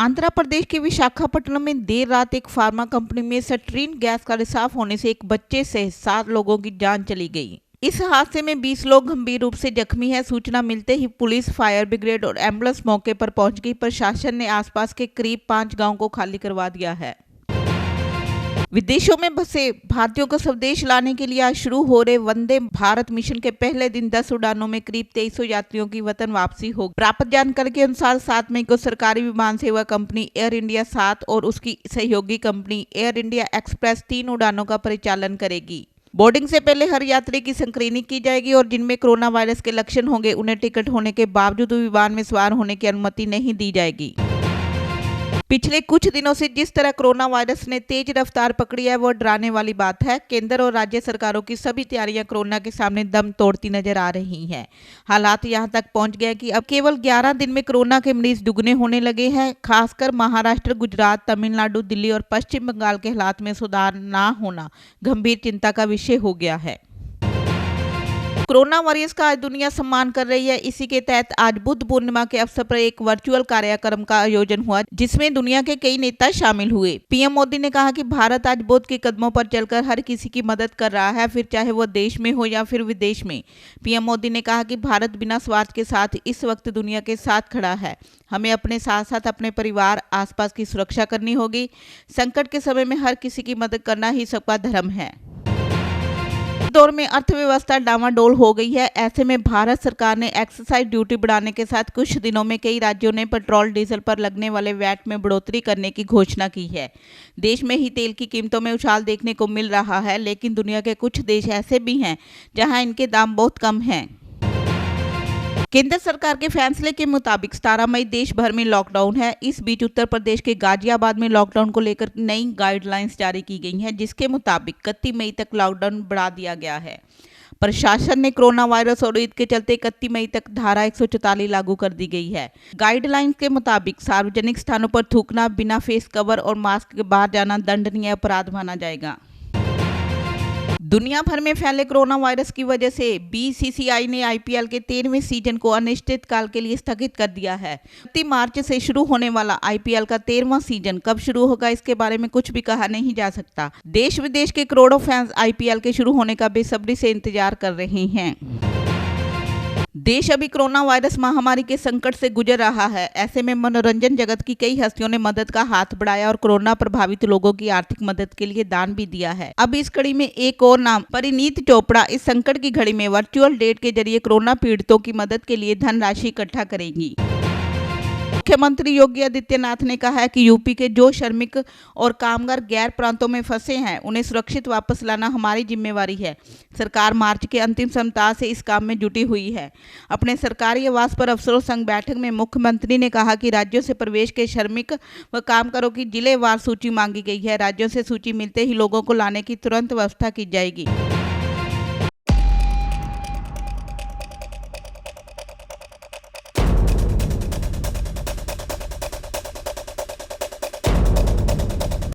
आंध्र प्रदेश के विशाखापट्टनम में देर रात एक फार्मा कंपनी में सटरीन गैस का रिसाव होने से एक बच्चे सहित 7 लोगों की जान चली गई। इस हादसे में 20 लोग गंभीर रूप से जख्मी हैं। सूचना मिलते ही पुलिस, फायर ब्रिगेड और एम्बुलेंस मौके पर पहुंच गई। प्रशासन ने आसपास के करीब 5 गांवों को खाली करवा दिया है। विदेशों में बसे भारतीयों को स्वदेश लाने के लिए आज शुरू हो रहे वंदे भारत मिशन के पहले दिन 10 उड़ानों में करीब 2300 यात्रियों की वतन वापसी होगी। प्राप्त जानकारी के अनुसार 7 मई को सरकारी विमान सेवा कंपनी एयर इंडिया 7 और उसकी सहयोगी कंपनी एयर इंडिया एक्सप्रेस 3 उड़ानों का परिचालन करेगी। बोर्डिंग से पहले हर यात्री की स्क्रीनिंग की जाएगी और जिनमें कोरोना वायरस के लक्षण होंगे उन्हें टिकट होने के बावजूद विमान में सवार होने की अनुमति नहीं दी जाएगी। पिछले कुछ दिनों से जिस तरह कोरोना वायरस ने तेज रफ्तार पकड़ी है वो डराने वाली बात है। केंद्र और राज्य सरकारों की सभी तैयारियां कोरोना के सामने दम तोड़ती नजर आ रही हैं। हालात यहां तक पहुंच गए कि अब केवल 11 दिन में कोरोना के मरीज दुगने होने लगे हैं। खासकर महाराष्ट्र, गुजरात, तमिलनाडु, दिल्ली और पश्चिम बंगाल के हालात में सुधार ना होना गंभीर चिंता का विषय हो गया है। कोरोना वॉरियर्स का आज दुनिया सम्मान कर रही है। इसी के तहत आज बुद्ध पूर्णिमा के अवसर पर एक वर्चुअल कार्यक्रम का आयोजन हुआ जिसमें दुनिया के कई नेता शामिल हुए। पीएम मोदी ने कहा कि भारत आज बुद्ध के कदमों पर चलकर हर किसी की मदद कर रहा है, फिर चाहे वो देश में हो या फिर विदेश में। पीएम मोदी ने कहा कि भारत बिना स्वार्थ के साथ इस वक्त दुनिया के साथ खड़ा है। हमें अपने साथ साथ अपने परिवार, आसपास की सुरक्षा करनी होगी। संकट के समय में हर किसी की मदद करना ही सबका धर्म है। दौर में अर्थव्यवस्था डामाडोल हो गई है। ऐसे में भारत सरकार ने एक्साइज ड्यूटी बढ़ाने के साथ कुछ दिनों में कई राज्यों ने पेट्रोल डीजल पर लगने वाले वैट में बढ़ोतरी करने की घोषणा की है। देश में ही तेल की कीमतों में उछाल देखने को मिल रहा है, लेकिन दुनिया के कुछ देश ऐसे भी हैं जहां इनके दाम बहुत कम हैं। केंद्र सरकार के फैसले के मुताबिक 17 मई देश भर में लॉकडाउन है। इस बीच उत्तर प्रदेश के गाजियाबाद में लॉकडाउन को लेकर नई गाइडलाइंस जारी की गई हैं, जिसके मुताबिक 31 मई तक लॉकडाउन बढ़ा दिया गया है। प्रशासन ने कोरोना वायरस और ईद के चलते 31 मई तक धारा 144 लागू कर दी गई है। गाइडलाइंस के मुताबिक सार्वजनिक स्थानों पर थूकना, बिना फेस कवर और मास्क के बाहर जाना दंडनीय अपराध माना जाएगा। दुनिया भर में फैले कोरोना वायरस की वजह से बीसीसीआई ने आईपीएल के 13वें सीजन को अनिश्चित काल के लिए स्थगित कर दिया है। 31 मार्च से शुरू होने वाला आईपीएल का 13वां सीजन कब शुरू होगा इसके बारे में कुछ भी कहा नहीं जा सकता। देश विदेश के करोड़ों फैंस आईपीएल के शुरू होने का बेसब्री से इंतजार कर रहे हैं। देश अभी कोरोना वायरस महामारी के संकट से गुजर रहा है। ऐसे में मनोरंजन जगत की कई हस्तियों ने मदद का हाथ बढ़ाया और कोरोना प्रभावित लोगों की आर्थिक मदद के लिए दान भी दिया है। अब इस कड़ी में एक और नाम, परिणीत चोपड़ा, इस संकट की घड़ी में वर्चुअल डेट के जरिए कोरोना पीड़ितों की मदद के लिए धनराशि इकट्ठा करेंगी। मुख्यमंत्री योगी आदित्यनाथ ने कहा है कि यूपी के जो श्रमिक और कामगार गैर प्रांतों में फंसे हैं उन्हें सुरक्षित वापस लाना हमारी जिम्मेवारी है। सरकार मार्च के अंतिम सप्ताह से इस काम में जुटी हुई है। अपने सरकारी आवास पर अफसरों संग बैठक में मुख्यमंत्री ने कहा कि राज्यों से प्रवेश के श्रमिक व कामगारों की जिलेवार सूची मांगी गई है। राज्यों से सूची मिलते ही लोगों को लाने की तुरंत व्यवस्था की जाएगी।